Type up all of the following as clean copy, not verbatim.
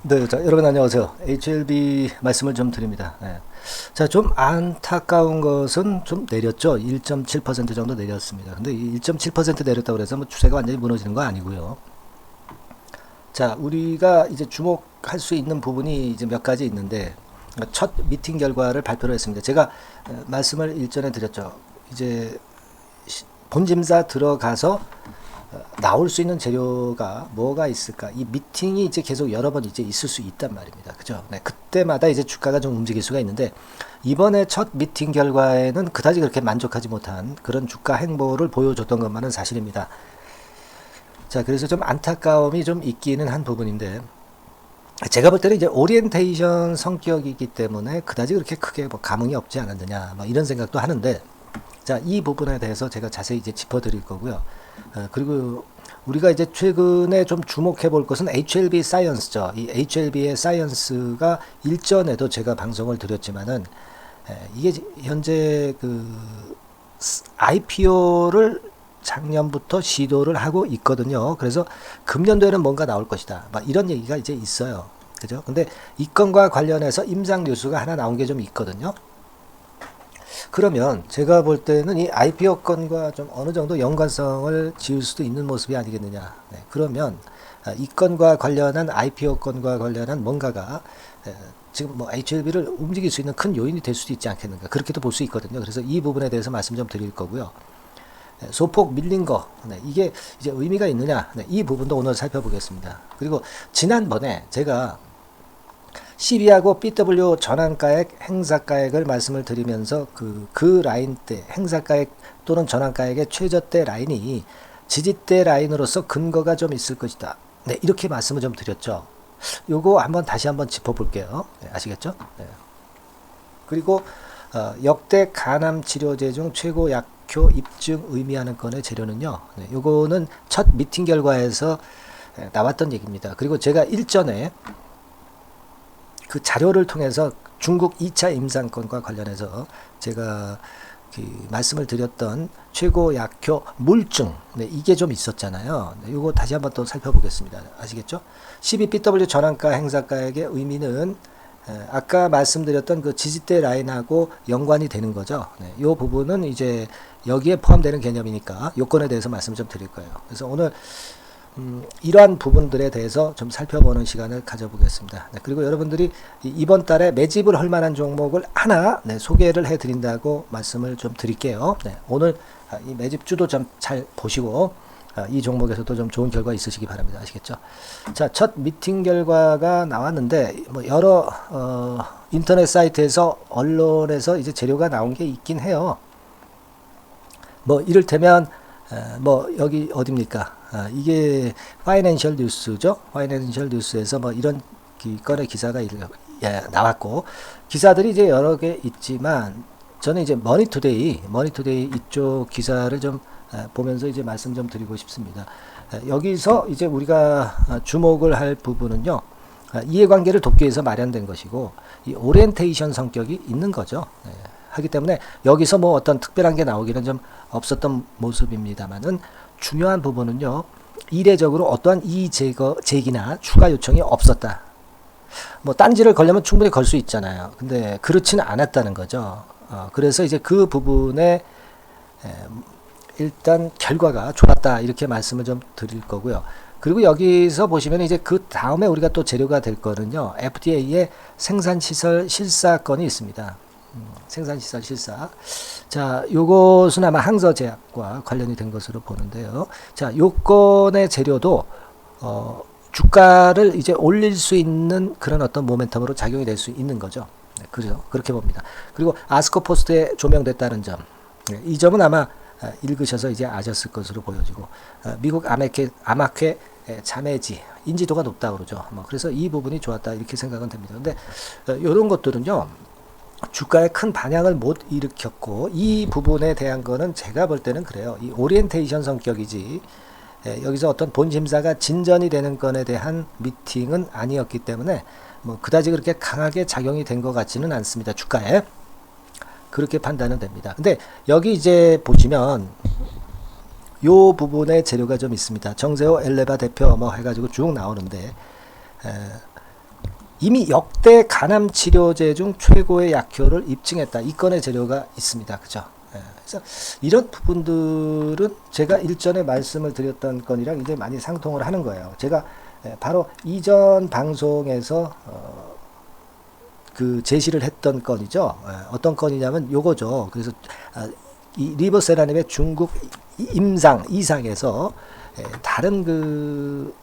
네, 자, 여러분 안녕하세요. HLB 말씀을 좀 드립니다. 네. 자, 좀 안타까운 것은 좀 내렸죠. 1.7% 정도 내렸습니다. 근데 이 1.7% 내렸다고 해서 뭐 추세가 완전히 무너지는 거 아니고요. 자, 우리가 이제 주목할 수 있는 부분이 이제 몇 가지 있는데, 첫 미팅 결과를 발표를 했습니다. 제가 말씀을 일전에 드렸죠. 이제 본짐사 들어가서 나올 수 있는 재료가 뭐가 있을까? 이 미팅이 이제 계속 여러 번 이제 있을 수 있단 말입니다. 그죠? 네, 그때마다 이제 주가가 좀 움직일 수가 있는데, 이번에 첫 미팅 결과에는 그다지 그렇게 만족하지 못한 그런 주가 행보를 보여줬던 것만은 사실입니다. 자, 그래서 좀 안타까움이 좀 있기는 한 부분인데, 제가 볼 때는 이제 오리엔테이션 성격이기 때문에 그다지 그렇게 크게 뭐 감흥이 없지 않았느냐, 뭐 이런 생각도 하는데, 자, 이 부분에 대해서 제가 자세히 이제 짚어드릴 거고요. 그리고 우리가 이제 최근에 좀 주목해 볼 것은 HLB 사이언스죠. 이 HLB의 사이언스가 일전에도 제가 방송을 드렸지만은, 이게 현재 그 IPO를 작년부터 시도를 하고 있거든요. 그래서 금년도에는 뭔가 나올 것이다, 막 이런 얘기가 이제 있어요. 그죠? 근데 이 건과 관련해서 임상 뉴스가 하나 나온 게 좀 있거든요. 그러면 제가 볼 때는 이 IPO 건과 좀 어느 정도 연관성을 지을 수도 있는 모습이 아니겠느냐. 네, 그러면 이 건과 관련한 IPO 건과 관련한 뭔가가 지금 뭐 HLB를 움직일 수 있는 큰 요인이 될 수도 있지 않겠는가. 그렇게도 볼 수 있거든요. 그래서 이 부분에 대해서 말씀 좀 드릴 거고요. 소폭 밀린 거, 네, 이게 이제 의미가 있느냐. 네, 이 부분도 오늘 살펴보겠습니다. 그리고 지난번에 제가 CB하고 BW 전환가액, 행사가액을 말씀을 드리면서 그 라인 때 행사가액 또는 전환가액의 최저대 라인이 지지대 라인으로서 근거가 좀 있을 것이다. 네, 이렇게 말씀을 좀 드렸죠. 요거 다시 한번 짚어볼게요. 네, 아시겠죠? 네. 그리고 역대 간암 치료제 중 최고 약효 입증 의미하는 건의 재료는요. 네, 요거는 첫 미팅 결과에서 나왔던 얘기입니다. 그리고 제가 일전에 그 자료를 통해서 중국 2차 임상건과 관련해서 제가 말씀을 드렸던 최고 약효 물증, 네, 이게 좀 있었잖아요. 네, 이거 다시 한번 또 살펴보겠습니다. 아시겠죠? 12BW 전환가 행사가액의 의미는 아까 말씀드렸던 그 지지대 라인하고 연관이 되는 거죠. 네, 이 부분은 이제 여기에 포함되는 개념이니까 요건에 대해서 말씀을 좀 드릴 거예요. 그래서 오늘 이러한 부분들에 대해서 좀 살펴보는 시간을 가져보겠습니다. 네, 그리고 여러분들이 이번 달에 매집을 할 만한 종목을 하나 소개를 해드린다고 말씀을 좀 드릴게요. 네, 오늘 이 매집주도 좀 잘 보시고 이 종목에서도 좀 좋은 결과 있으시기 바랍니다. 아시겠죠? 자, 첫 미팅 결과가 나왔는데 뭐 여러 인터넷 사이트에서 언론에서 이제 재료가 나온 게 있긴 해요. 뭐 이를테면 뭐 여기 어딥니까? 이게 파이낸셜 뉴스죠. 파이낸셜 뉴스에서 뭐 이런 건의 기사가 나왔고, 기사들이 이제 여러 개 있지만 저는 이제 머니투데이 이쪽 기사를 좀 보면서 이제 말씀 좀 드리고 싶습니다. 여기서 이제 우리가 주목을 할 부분은요, 이해관계를 돕기 위해서 마련된 것이고 이 오리엔테이션 성격이 있는 거죠. 하기 때문에 여기서 뭐 어떤 특별한 게 나오기는 좀 없었던 모습입니다만은, 중요한 부분은요, 이례적으로 어떠한 이의 제기나 추가 요청이 없었다. 뭐 딴지를 걸려면 충분히 걸 수 있잖아요. 근데 그렇지는 않았다는 거죠. 그래서 이제 그 부분에 일단 결과가 좋았다, 이렇게 말씀을 좀 드릴 거고요. 그리고 여기서 보시면 이제 그 다음에 우리가 또 재료가 될 거는요, FDA의 생산시설 실사건이 있습니다. 생산시설 실사. 자, 요것은 아마 항서제약과 관련이 된 것으로 보는데요. 자, 요건의 재료도 주가를 이제 올릴 수 있는 그런 어떤 모멘텀으로 작용이 될 수 있는 거죠. 네, 그죠? 그렇게 봅니다. 그리고 아스코포스트에 조명됐다는 점, 네, 이 점은 아마 읽으셔서 이제 아셨을 것으로 보여지고, 미국 아마케 자매지 인지도가 높다 그러죠. 뭐 그래서 이 부분이 좋았다, 이렇게 생각은 됩니다. 근데 이런 것들은요, 주가에 큰 반향을 못 일으켰고, 이 부분에 대한 거는 제가 볼 때는 그래요. 이 오리엔테이션 성격이지, 여기서 어떤 본심사가 진전이 되는 건에 대한 미팅은 아니었기 때문에 뭐 그다지 그렇게 강하게 작용이 된 것 같지는 않습니다. 주가에. 그렇게 판단은 됩니다. 근데 여기 이제 보시면 요 부분에 재료가 좀 있습니다. 정세호 엘레바 대표 뭐 해가지고 쭉 나오는데, 이미 역대 간암 치료제 중 최고의 약효를 입증했다. 이 건의 재료가 있습니다. 그죠? 그래서 이런 부분들은 제가 일전에 말씀을 드렸던 건이랑 이제 많이 상통을 하는 거예요. 제가 바로 이전 방송에서 그 제시를 했던 건이죠. 어떤 건이냐면 요거죠. 그래서 이 리보세라님의 중국 임상 이상에서 다른 그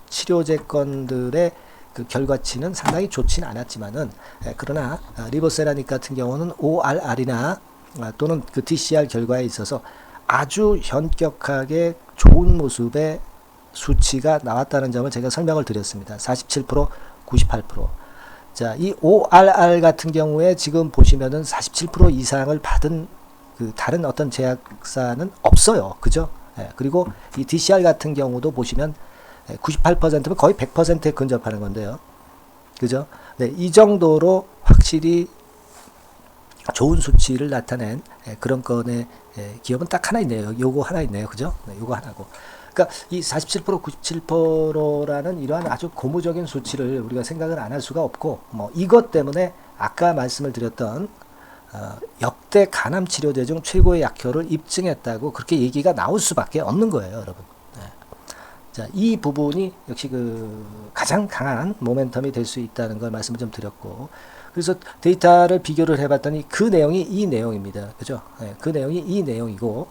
치료제 건들의 그 결과치는 상당히 좋지는 않았지만은 그러나 리보세라닉 같은 경우는 ORR이나 또는 그 DCR 결과에 있어서 아주 현격하게 좋은 모습의 수치가 나왔다는 점을 제가 설명을 드렸습니다. 47%, 98%. 자, 이 ORR 같은 경우에 지금 보시면은 47% 이상을 받은 그 다른 어떤 제약사는 없어요. 그죠? 그리고 이 DCR 같은 경우도 보시면 98%면 거의 100%에 근접하는 건데요. 그죠? 네, 이 정도로 확실히 좋은 수치를 나타낸 그런 건의 기업은 딱 하나 있네요. 요거 하나 있네요. 그죠? 네, 요거 하나고. 그러니까 이 47%, 97%라는 이러한 아주 고무적인 수치를 우리가 생각을 안 할 수가 없고, 뭐 이것 때문에 아까 말씀을 드렸던 역대 간암 치료제 중 최고의 약효를 입증했다고 그렇게 얘기가 나올 수밖에 없는 거예요, 여러분. 자, 이 부분이 역시 그 가장 강한 모멘텀이 될 수 있다는 걸 말씀을 좀 드렸고, 그래서 데이터를 비교를 해봤더니 그 내용이 이 내용입니다. 그죠? 그 내용이 이 내용이고,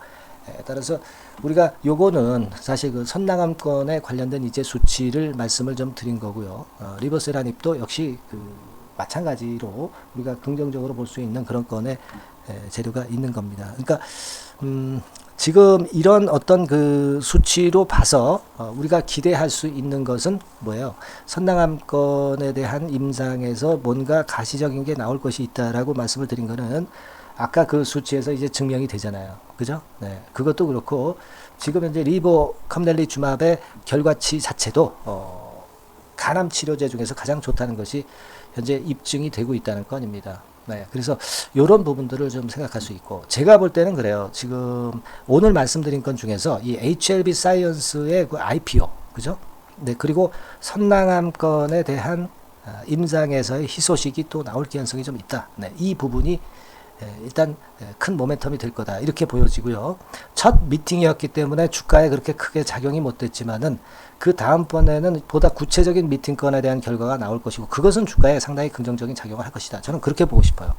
따라서 우리가 요거는 사실 그 선낭암권에 관련된 이제 수치를 말씀을 좀 드린 거고요. 리보세라닙도 역시 그 마찬가지로 우리가 긍정적으로 볼 수 있는 그런 건의 재료가 있는 겁니다. 그러니까 지금 이런 어떤 그 수치로 봐서 우리가 기대할 수 있는 것은 뭐예요? 선낭암권에 대한 임상에서 뭔가 가시적인 게 나올 것이 있다라고 말씀을 드린 거는 아까 그 수치에서 이제 증명이 되잖아요. 그죠? 네. 그것도 그렇고 지금 현재 리보캄넬리주맙의 결과치 자체도 간암 치료제 중에서 가장 좋다는 것이 현재 입증이 되고 있다는 건입니다. 네, 그래서 이런 부분들을 좀 생각할 수 있고, 제가 볼 때는 그래요. 지금 오늘 말씀드린 건 중에서 이 HLB 사이언스의 그 IPO, 그죠? 네, 그리고 선낭암권에 대한 임상에서의 희소식이 또 나올 가능성이 좀 있다. 네, 이 부분이 일단 큰 모멘텀이 될 거다, 이렇게 보여지고요. 첫 미팅이었기 때문에 주가에 그렇게 크게 작용이 못 됐지만은 그 다음번에는 보다 구체적인 미팅건에 대한 결과가 나올 것이고, 그것은 주가에 상당히 긍정적인 작용을 할 것이다. 저는 그렇게 보고 싶어요.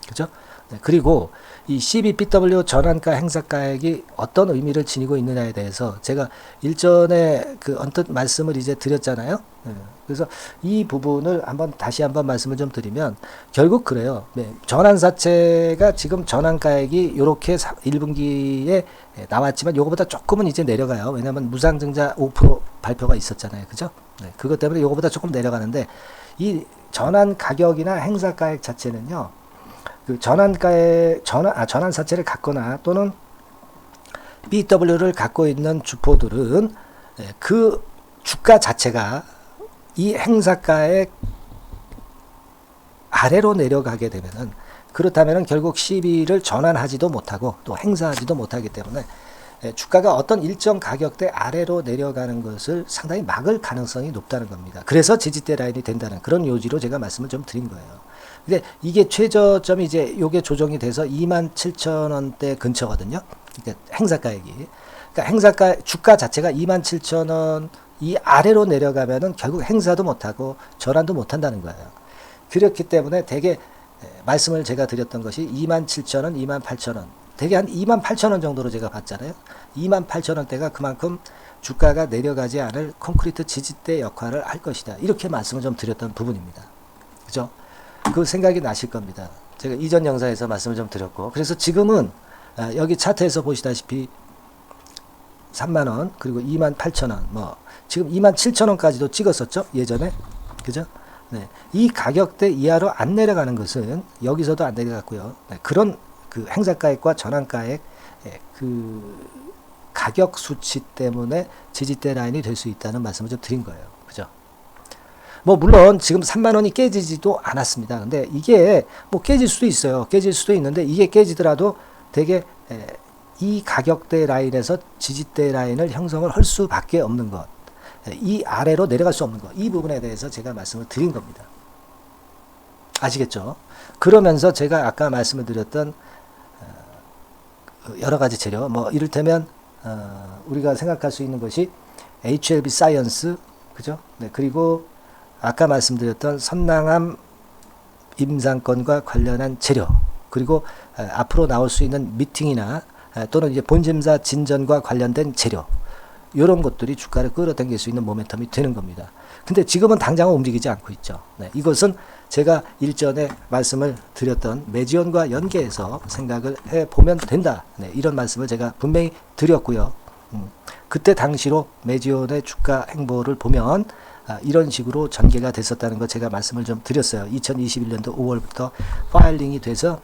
그죠? 네, 그리고 이 CBPW 전환가 행사가액이 어떤 의미를 지니고 있느냐에 대해서 제가 일전에 그 언뜻 말씀을 이제 드렸잖아요. 네, 그래서 이 부분을 다시 한번 말씀을 좀 드리면 결국 그래요. 네, 전환사채가 지금 전환가액이 이렇게 1분기에 나왔지만 요거보다 조금은 이제 내려가요. 왜냐하면 무상증자 5% 발표가 있었잖아요. 그죠? 네, 그것 때문에 요거보다 조금 내려가는데 이 전환 가격이나 행사가액 자체는요. 그 전환사채를 갖거나 또는 BW를 갖고 있는 주포들은 그 주가 자체가 이 행사가액 아래로 내려가게 되면은, 그렇다면은 결국 CB를 전환하지도 못하고 또 행사하지도 못하기 때문에 주가가 어떤 일정 가격대 아래로 내려가는 것을 상당히 막을 가능성이 높다는 겁니다. 그래서 지지대 라인이 된다는 그런 요지로 제가 말씀을 좀 드린 거예요. 근데 이게 최저점이 이제 요게 조정이 돼서 27,000원대 근처거든요. 그러니까 행사가액이. 그러니까 행사가 주가 자체가 27,000원 이 아래로 내려가면은 결국 행사도 못하고 전환도 못한다는 거예요. 그렇기 때문에 대개 말씀을 제가 드렸던 것이 27,000원, 28,000원, 대개 한 28,000원 정도로 제가 봤잖아요. 28,000원대가 그만큼 주가가 내려가지 않을 콘크리트 지지대 역할을 할 것이다. 이렇게 말씀을 좀 드렸던 부분입니다. 그죠? 그 생각이 나실 겁니다. 제가 이전 영상에서 말씀을 좀 드렸고, 그래서 지금은 여기 차트에서 보시다시피 3만원 그리고 28,000원, 뭐 지금 27,000원까지도 찍었었죠, 예전에. 그죠? 네. 이 가격대 이하로 안 내려가는 것은 여기서도 안 내려갔고요. 네. 그런 그 행사가액과 전환가액 그 가격 수치 때문에 지지대 라인이 될 수 있다는 말씀을 좀 드린 거예요. 그죠? 뭐 물론 지금 3만원이 깨지지도 않았습니다. 근데 이게 뭐 깨질 수도 있어요. 깨질 수도 있는데 이게 깨지더라도 되게 이 가격대 라인에서 지지대 라인을 형성을 할 수밖에 없는 것, 이 아래로 내려갈 수 없는 것, 이 부분에 대해서 제가 말씀을 드린 겁니다. 아시겠죠? 그러면서 제가 아까 말씀을 드렸던 여러 가지 재료, 뭐 이를테면 우리가 생각할 수 있는 것이 HLB 사이언스, 그죠? 네, 그리고 아까 말씀드렸던 선낭암 임상권과 관련한 재료, 그리고 앞으로 나올 수 있는 미팅이나 또는 이제 본심사 진전과 관련된 재료, 이런 것들이 주가를 끌어당길 수 있는 모멘텀이 되는 겁니다. 근데 지금은 당장은 움직이지 않고 있죠. 네, 이것은 제가 일전에 말씀을 드렸던 매지온과 연계해서 생각을 해보면 된다. 네, 이런 말씀을 제가 분명히 드렸고요. 그때 당시로 매지온의 주가 행보를 보면 이런 식으로 전개가 됐었다는 거 제가 말씀을 좀 드렸어요. 2021년도 5월부터 파일링이 돼서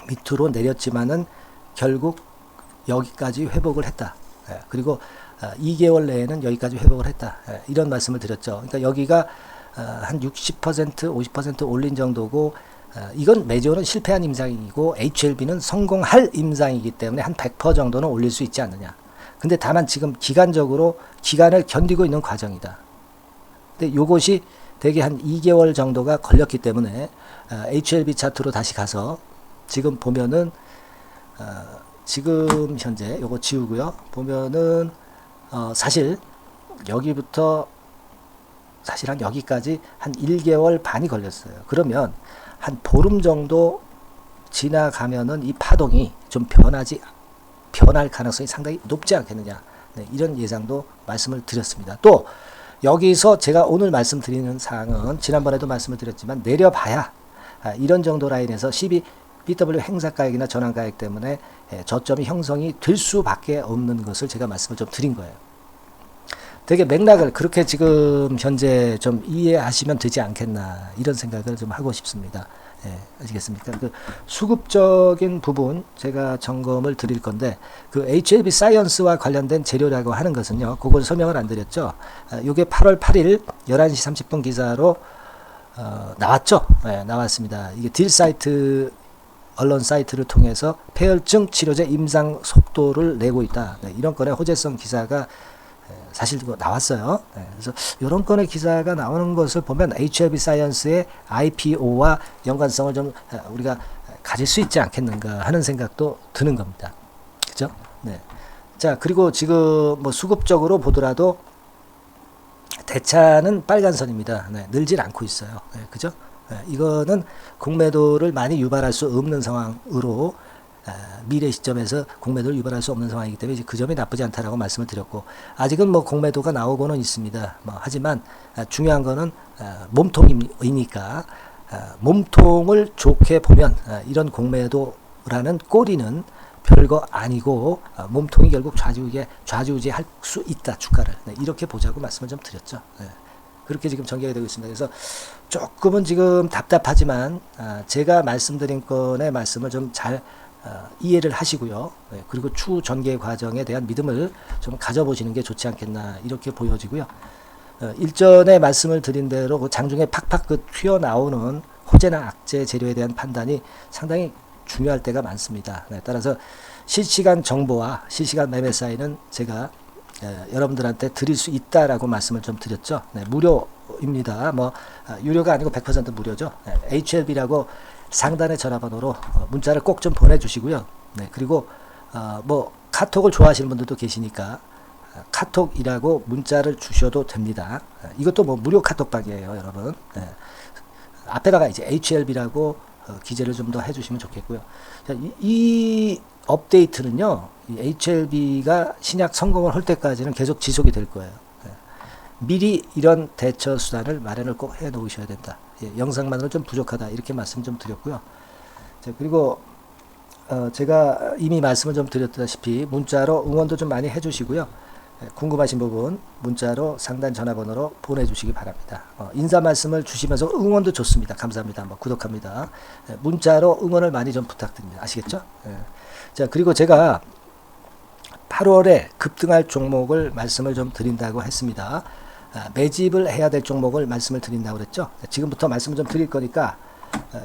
밑으로 내렸지만은 결국 여기까지 회복을 했다. 그리고 2개월 내에는 여기까지 회복을 했다. 이런 말씀을 드렸죠. 그러니까 여기가 한 60%, 50% 올린 정도고, 이건 매지온은 실패한 임상이고 HLB는 성공할 임상이기 때문에 한 100% 정도는 올릴 수 있지 않느냐. 근데 다만 지금 기간적으로 기간을 견디고 있는 과정이다. 근데 요것이 대개 한 2개월 정도가 걸렸기 때문에 HLB 차트로 다시 가서 지금 보면은 지금 현재 요거 지우고요. 보면은 사실 여기부터 사실 한 여기까지 한 1개월 반이 걸렸어요. 그러면 한 보름 정도 지나가면은 이 파동이 좀 변할 가능성이 상당히 높지 않겠느냐. 네, 이런 예상도 말씀을 드렸습니다. 또 여기서 제가 오늘 말씀드리는 사항은 지난번에도 말씀을 드렸지만 내려봐야 이런 정도 라인에서 12 BW 행사가액이나 전환가액 때문에 저점이 형성이 될 수밖에 없는 것을 제가 말씀을 좀 드린 거예요. 되게 맥락을 그렇게 지금 현재 좀 이해하시면 되지 않겠나, 이런 생각을 좀 하고 싶습니다. 예, 아시겠습니까? 그 수급적인 부분 제가 점검을 드릴 건데, 그 HLB 사이언스와 관련된 재료라고 하는 것은요, 그걸 설명을 안 드렸죠. 요게 8월 8일 11시 30분 기사로 나왔죠. 예, 나왔습니다. 이게 딜 사이트, 언론 사이트를 통해서 폐혈증 치료제 임상 속도를 내고 있다. 네, 이런 건의 호재성 기사가 사실 나왔어요. 네, 그래서 이런 건의 기사가 나오는 것을 보면 HLB 사이언스의 IPO와 연관성을 좀 우리가 가질 수 있지 않겠는가 하는 생각도 드는 겁니다. 그죠? 네. 자, 그리고 지금 뭐 수급적으로 보더라도 대차는 빨간 선입니다. 네, 늘질 않고 있어요. 네, 그죠? 네, 이거는 공매도를 많이 유발할 수 없는 상황으로, 미래 시점에서 공매도를 유발할 수 없는 상황이기 때문에 그 점이 나쁘지 않다라고 말씀을 드렸고, 아직은 뭐 공매도가 나오고는 있습니다. 뭐 하지만 중요한 거는 몸통이니까 몸통을 좋게 보면 이런 공매도라는 꼬리는 별거 아니고 몸통이 결국 좌지우지할 수 있다, 주가를. 네, 이렇게 보자고 말씀을 좀 드렸죠. 네. 그렇게 지금 전개가 되고 있습니다. 그래서 조금은 지금 답답하지만 제가 말씀드린 건의 말씀을 좀 잘 이해를 하시고요. 네, 그리고 추후 전개 과정에 대한 믿음을 좀 가져보시는 게 좋지 않겠나, 이렇게 보여지고요. 일전에 말씀을 드린 대로 그 장중에 팍팍 튀어나오는 호재나 악재 재료에 대한 판단이 상당히 중요할 때가 많습니다. 네, 따라서 실시간 정보와 실시간 매매 사이는 제가 여러분들한테 드릴 수 있다라고 말씀을 좀 드렸죠. 네, 무료입니다. 뭐 유료가 아니고 100% 무료죠. 네, HLB라고 상단의 전화번호로 문자를 꼭 좀 보내주시고요. 네, 그리고 뭐 카톡을 좋아하시는 분들도 계시니까 카톡이라고 문자를 주셔도 됩니다. 이것도 뭐 무료 카톡방이에요, 여러분. 네, 앞에다가 이제 HLB라고 기재를 좀 더 해주시면 좋겠고요. 자, 이 업데이트는요, 이 HLB가 신약 성공을 할 때까지는 계속 지속이 될 거예요. 네. 미리 이런 대처 수단을 마련을 꼭 해 놓으셔야 된다. 예, 영상만으로 좀 부족하다, 이렇게 말씀 좀 드렸고요. 자, 그리고 제가 이미 말씀을 좀 드렸다시피 문자로 응원도 좀 많이 해주시고요. 궁금하신 부분 문자로 상단 전화번호로 보내주시기 바랍니다. 인사 말씀을 주시면서 응원도 좋습니다. 감사합니다. 뭐 구독합니다. 문자로 응원을 많이 좀 부탁드립니다. 아시겠죠? 자, 그리고 제가 8월에 급등할 종목을 말씀을 좀 드린다고 했습니다. 매집을 해야 될 종목을 말씀을 드린다고 그랬죠. 지금부터 말씀을 좀 드릴 거니까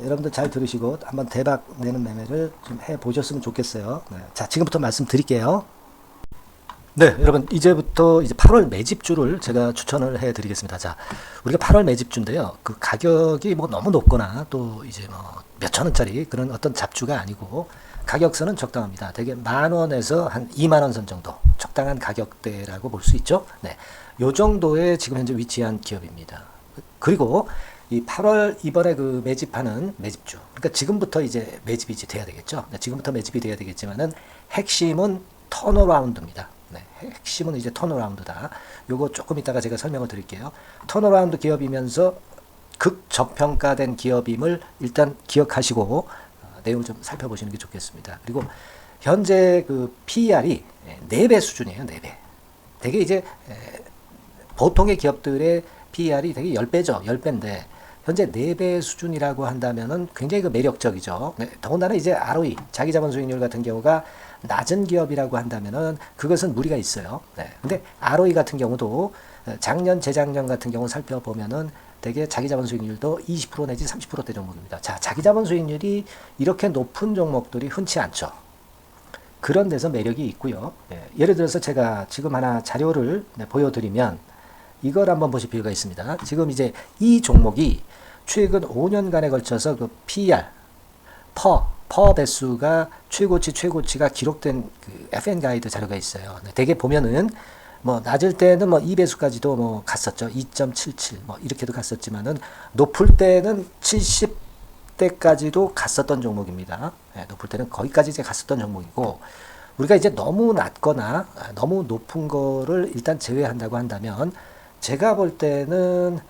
여러분들 잘 들으시고 한번 대박 내는 매매를 좀 해 보셨으면 좋겠어요. 자, 지금부터 말씀 드릴게요. 네, 여러분 이제부터 이제 8월 매집주를 제가 추천을 해드리겠습니다. 자, 우리가 8월 매집주인데요. 그 가격이 뭐 너무 높거나 또 이제 뭐 몇천 원짜리 그런 어떤 잡주가 아니고 가격선은 적당합니다. 대개 10,000원에서 한 20,000원 선 정도 적당한 가격대라고 볼 수 있죠. 네, 요 정도에 지금 현재 위치한 기업입니다. 그리고 이 8월 이번에 그 매집하는 매집주, 그러니까 지금부터 이제 매집이 이제 돼야 되겠죠. 네, 지금부터 매집이 돼야 되겠지만은 핵심은 턴어라운드입니다. 네, 핵심은 이제 턴어라운드다. 요거 조금 이따가 제가 설명을 드릴게요. 턴어라운드 기업이면서 극저평가된 기업임을 일단 기억하시고 내용을 좀 살펴보시는 게 좋겠습니다. 그리고 현재 그 PER이 4배 수준이에요. 4배. 되게 이제 보통의 기업들의 PER이 되게 10배죠. 10배인데 현재 4배 수준이라고 한다면은 굉장히 그 매력적이죠. 네, 더군다나 이제 ROE, 자기자본 수익률 같은 경우가 낮은 기업이라고 한다면은 그것은 무리가 있어요. 네. 근데 ROE 같은 경우도 작년, 재작년 같은 경우 살펴보면은 되게 자기자본 수익률도 20% 내지 30%대 종목입니다. 자, 자기자본 수익률이 이렇게 높은 종목들이 흔치 않죠. 그런 데서 매력이 있고요. 네. 예를 들어서 제가 지금 하나 자료를 보여드리면 이걸 한번 보실 필요가 있습니다. 지금 이제 이 종목이 최근 5년간에 걸쳐서 그 PER, 퍼 배수가 최고치가 기록된 그 FN 가이드 자료가 있어요. 네, 대개 보면은 뭐 낮을 때는 뭐 2배수까지도 뭐 갔었죠. 2.77 뭐 이렇게도 갔었지만은 높을 때는 70대까지도 갔었던 종목입니다. 네, 높을 때는 거기까지 이제 갔었던 종목이고 우리가 이제 너무 낮거나 너무 높은 거를 일단 제외한다고 한다면 제가 볼 때는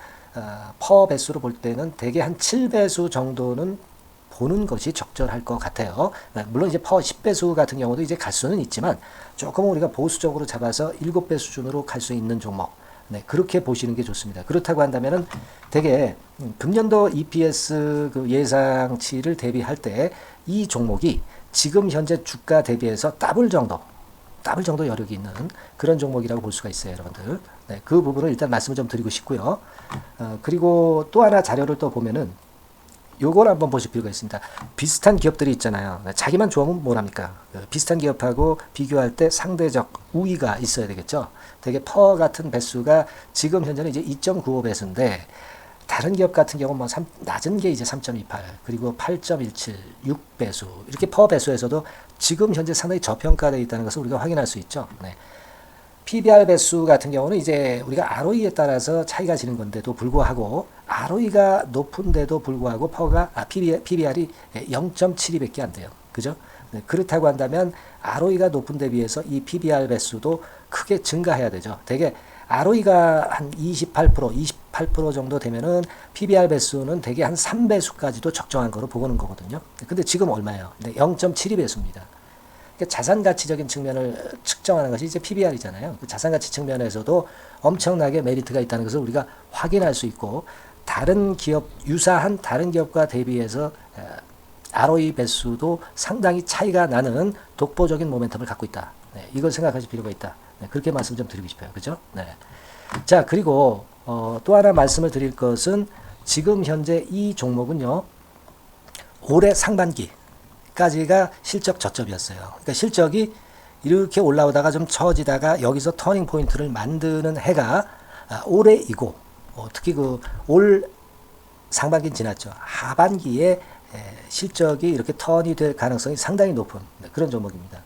퍼 배수로 볼 때는 대개 한 7배수 정도는 보는 것이 적절할 것 같아요. 물론 이제 퍼 10배수 같은 경우도 이제 갈 수는 있지만 조금 우리가 보수적으로 잡아서 7배 수준으로 갈 수 있는 종목. 네, 그렇게 보시는 게 좋습니다. 그렇다고 한다면은 되게 금년도 EPS 그 예상치를 대비할 때 이 종목이 지금 현재 주가 대비해서 더블 정도 여력이 있는 그런 종목이라고 볼 수가 있어요, 여러분들. 네, 그 부분을 일단 말씀을 좀 드리고 싶고요. 그리고 또 하나 자료를 또 보면은 요걸 한번 보실 필요가 있습니다. 비슷한 기업들이 있잖아요. 자기만 좋으면 뭐랍니까? 비슷한 기업하고 비교할 때 상대적 우위가 있어야 되겠죠. 되게 퍼 같은 배수가 지금 현재는 이제 2.95배수인데 다른 기업 같은 경우는 뭐 낮은 게 이제 3.28 그리고 8.17 6배수 이렇게 퍼 배수에서도 지금 현재 상당히 저평가되어 있다는 것을 우리가 확인할 수 있죠. 네. PBR 배수 같은 경우는 이제 우리가 ROE에 따라서 차이가 지는 건데도 불구하고 ROE가 높은데도 불구하고 PBR이 0.72밖에 안 돼요. 그죠? 네, 그렇다고 한다면 ROE가 높은 데 비해서 이 PBR 배수도 크게 증가해야 되죠. 되게 ROE가 한 28% 정도 되면은 PBR 배수는 되게 한 3배수까지도 적정한 거로 보고는 거거든요. 근데 지금 얼마예요? 네, 0.72배수입니다. 자산 가치적인 측면을 측정하는 것이 이제 PBR이잖아요. 자산 가치 측면에서도 엄청나게 메리트가 있다는 것을 우리가 확인할 수 있고 다른 기업 유사한 다른 기업과 대비해서 ROE 배수도 상당히 차이가 나는 독보적인 모멘텀을 갖고 있다. 네, 이걸 생각하실 필요가 있다. 네, 그렇게 말씀 좀 드리고 싶어요. 그죠? 네. 자, 그리고 또 하나 말씀을 드릴 것은 지금 현재 이 종목은요. 올해 상반기 까지가 실적 저점이었어요. 그러니까 실적이 이렇게 올라오다가 좀 처지다가 여기서 터닝 포인트를 만드는 해가 올해이고 특히 그 올 상반기는 지났죠. 하반기에 실적이 이렇게 턴이 될 가능성이 상당히 높은 그런 종목입니다.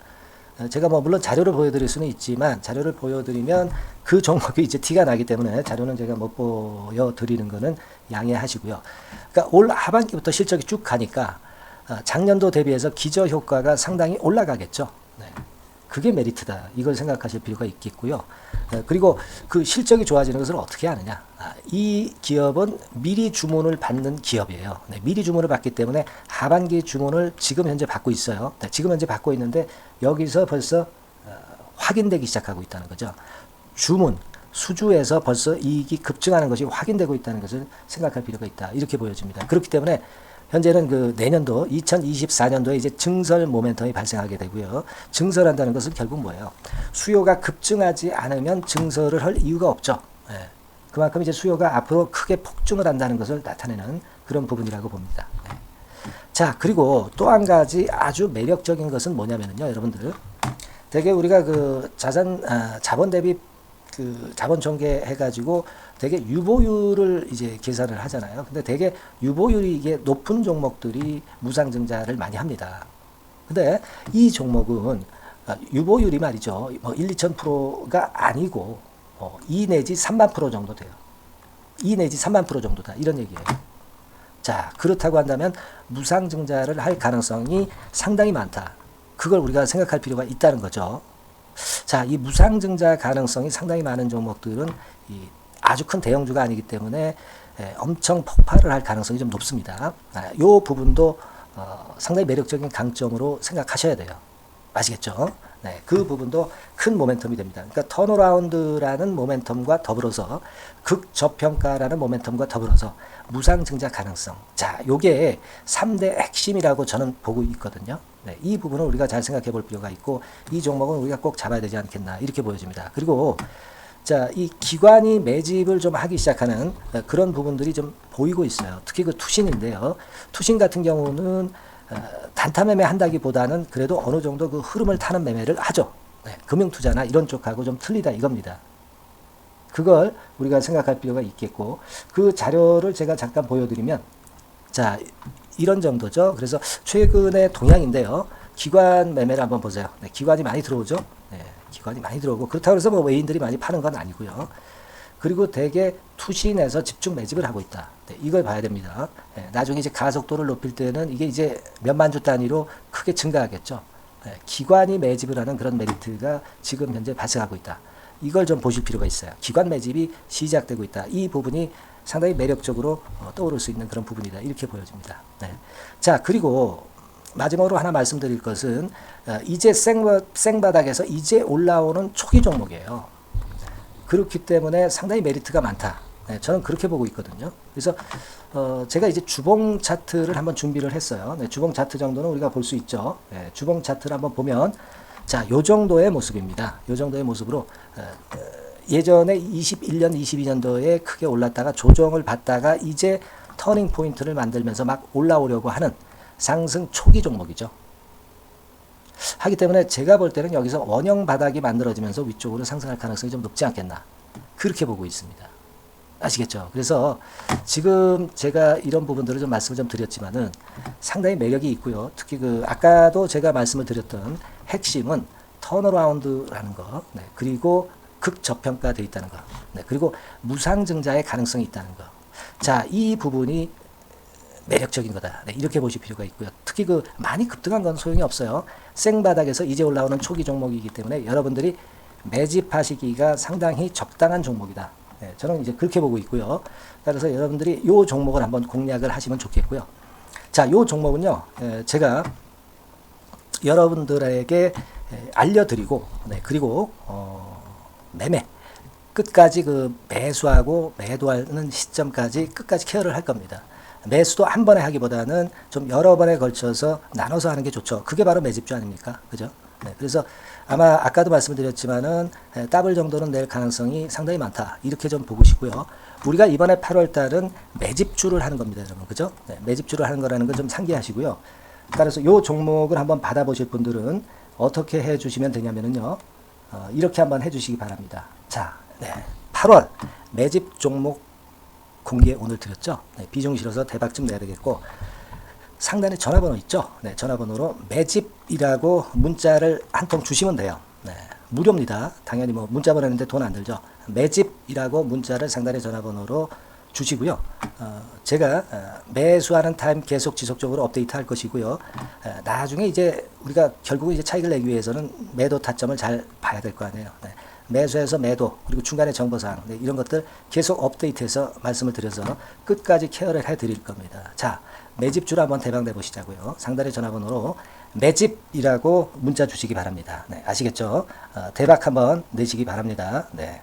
제가 뭐 물론 자료를 보여드릴 수는 있지만 자료를 보여드리면 그 종목이 이제 티가 나기 때문에 자료는 제가 못 보여드리는 거는 양해하시고요. 그러니까 올 하반기부터 실적이 쭉 가니까 작년도 대비해서 기저 효과가 상당히 올라가겠죠. 네. 그게 메리트다. 이걸 생각하실 필요가 있겠고요. 그리고 그 실적이 좋아지는 것을 어떻게 하느냐. 이 기업은 미리 주문을 받는 기업이에요. 네. 미리 주문을 받기 때문에 하반기 주문을 지금 현재 받고 있어요. 네. 지금 현재 받고 있는데 여기서 벌써 확인되기 시작하고 있다는 거죠. 주문, 수주에서 벌써 이익이 급증하는 것이 확인되고 있다는 것을 생각할 필요가 있다. 이렇게 보여집니다. 그렇기 때문에 현재는 그 내년도 2024년도에 이제 증설 모멘텀이 발생하게 되고요. 증설한다는 것은 결국 뭐예요? 수요가 급증하지 않으면 증설을 할 이유가 없죠. 예. 그만큼 이제 수요가 앞으로 크게 폭증을 한다는 것을 나타내는 그런 부분이라고 봅니다. 예. 자, 그리고 또 한 가지 아주 매력적인 것은 뭐냐면요, 여러분들. 되게 우리가 그 자본 대비 그 자본 전개 해가지고 되게 유보율을 이제 계산을 하잖아요. 근데 되게 유보율이 이게 높은 종목들이 무상증자를 많이 합니다. 근데 이 종목은 유보율이 말이죠. 뭐 1, 2,000%가 아니고 2 내지 3만 프로 정도 돼요. 2 내지 3만 프로 정도다. 이런 얘기예요. 자, 그렇다고 한다면 무상증자를 할 가능성이 상당히 많다. 그걸 우리가 생각할 필요가 있다는 거죠. 자, 이 무상증자 가능성이 상당히 많은 종목들은 아주 큰 대형주가 아니기 때문에 엄청 폭발을 할 가능성이 좀 높습니다. 이 부분도 상당히 매력적인 강점으로 생각하셔야 돼요. 아시겠죠? 네, 그 부분도 큰 모멘텀이 됩니다. 그러니까 턴어라운드라는 모멘텀과 더불어서 극저평가라는 모멘텀과 더불어서 무상증자 가능성. 자, 요게 3대 핵심이라고 저는 보고 있거든요. 네, 이 부분을 우리가 잘 생각해 볼 필요가 있고 이 종목은 우리가 꼭 잡아야 되지 않겠나 이렇게 보여집니다. 그리고 자, 이 기관이 매집을 좀 하기 시작하는 그런 부분들이 좀 보이고 있어요. 특히 그 투신인데요. 투신 같은 경우는 단타 매매 한다기보다는 그래도 어느 정도 그 흐름을 타는 매매를 하죠. 네, 금융투자나 이런 쪽하고 좀 틀리다 이겁니다. 그걸 우리가 생각할 필요가 있겠고 그 자료를 제가 잠깐 보여드리면 자, 이런 정도죠. 그래서 최근의 동향인데요. 기관 매매를 한번 보세요. 네, 기관이 많이 들어오죠. 네, 기관이 많이 들어오고 그렇다고 해서 뭐 외인들이 많이 파는 건 아니고요. 그리고 대개 투신에서 집중 매집을 하고 있다. 네, 이걸 봐야 됩니다. 네, 나중에 이제 가속도를 높일 때는 이게 이제 몇만 주 단위로 크게 증가하겠죠. 네, 기관이 매집을 하는 그런 메리트가 지금 현재 발생하고 있다. 이걸 좀 보실 필요가 있어요. 기관 매집이 시작되고 있다. 이 부분이 상당히 매력적으로 떠오를 수 있는 그런 부분이다. 이렇게 보여집니다. 네. 자, 그리고 마지막으로 하나 말씀드릴 것은 이제 생바닥에서 이제 올라오는 초기 종목이에요. 그렇기 때문에 상당히 메리트가 많다. 네, 저는 그렇게 보고 있거든요. 그래서 제가 이제 주봉 차트를 한번 준비를 했어요. 네, 주봉 차트 정도는 우리가 볼 수 있죠. 네, 주봉 차트를 한번 보면 자, 요 정도의 모습입니다. 요 정도의 모습으로 예전에 21년, 22년도에 크게 올랐다가 조정을 받다가 이제 터닝 포인트를 만들면서 막 올라오려고 하는 상승 초기 종목이죠. 하기 때문에 제가 볼 때는 여기서 원형 바닥이 만들어지면서 위쪽으로 상승할 가능성이 좀 높지 않겠나. 그렇게 보고 있습니다. 아시겠죠? 그래서 지금 제가 이런 부분들을 좀 말씀을 좀 드렸지만은 상당히 매력이 있고요. 특히 그 아까도 제가 말씀을 드렸던 핵심은 턴어라운드라는 거, 네, 그리고 극저평가되어 있다는 거, 네, 그리고 무상증자의 가능성이 있다는 거. 자, 이 부분이 매력적인 거다. 네, 이렇게 보실 필요가 있고요. 특히 그 많이 급등한 건 소용이 없어요. 생바닥에서 이제 올라오는 초기 종목이기 때문에 여러분들이 매집하시기가 상당히 적당한 종목이다. 네, 저는 이제 그렇게 보고 있고요. 따라서 여러분들이 이 종목을 한번 공략을 하시면 좋겠고요. 자, 이 종목은요, 제가 여러분들에게 알려드리고, 네, 그리고 매매 끝까지 그 매수하고 매도하는 시점까지 끝까지 케어를 할 겁니다. 매수도 한 번에 하기보다는 좀 여러 번에 걸쳐서 나눠서 하는 게 좋죠. 그게 바로 매집주 아닙니까? 그죠? 네, 그래서 아마 아까도 말씀드렸지만은 더블 정도는 낼 가능성이 상당히 많다. 이렇게 좀 보시고요. 우리가 이번에 8월 달은 매집주를 하는 겁니다, 여러분. 그죠? 네, 매집주를 하는 거라는 건 좀 상기하시고요. 따라서 이 종목을 한번 받아보실 분들은 어떻게 해 주시면 되냐면요. 이렇게 한번 해 주시기 바랍니다. 자, 네, 8월 매집 종목 공개 오늘 드렸죠. 네, 비중 실어서 대박 좀 내야 되겠고 상단에 전화번호 있죠. 네, 전화번호로 매집이라고 문자를 한 통 주시면 돼요. 네, 무료입니다. 당연히 뭐 문자 보내는데 돈 안 들죠. 매집이라고 문자를 상단의 전화번호로 주시고요. 제가 매수하는 타임 계속 지속적으로 업데이트 할 것이고요. 나중에 이제 우리가 결국은 이제 차익을 내기 위해서는 매도 타점을 잘 봐야 될 거 아니에요. 네. 매수해서 매도 그리고 중간에 정보사항, 네, 이런 것들 계속 업데이트해서 말씀을 드려서 끝까지 케어를 해드릴 겁니다. 자, 매집주로 한번 대박 내보시자고요. 상단의 전화번호로 매집이라고 문자 주시기 바랍니다. 네, 아시겠죠? 대박 한번 내시기 바랍니다. 네.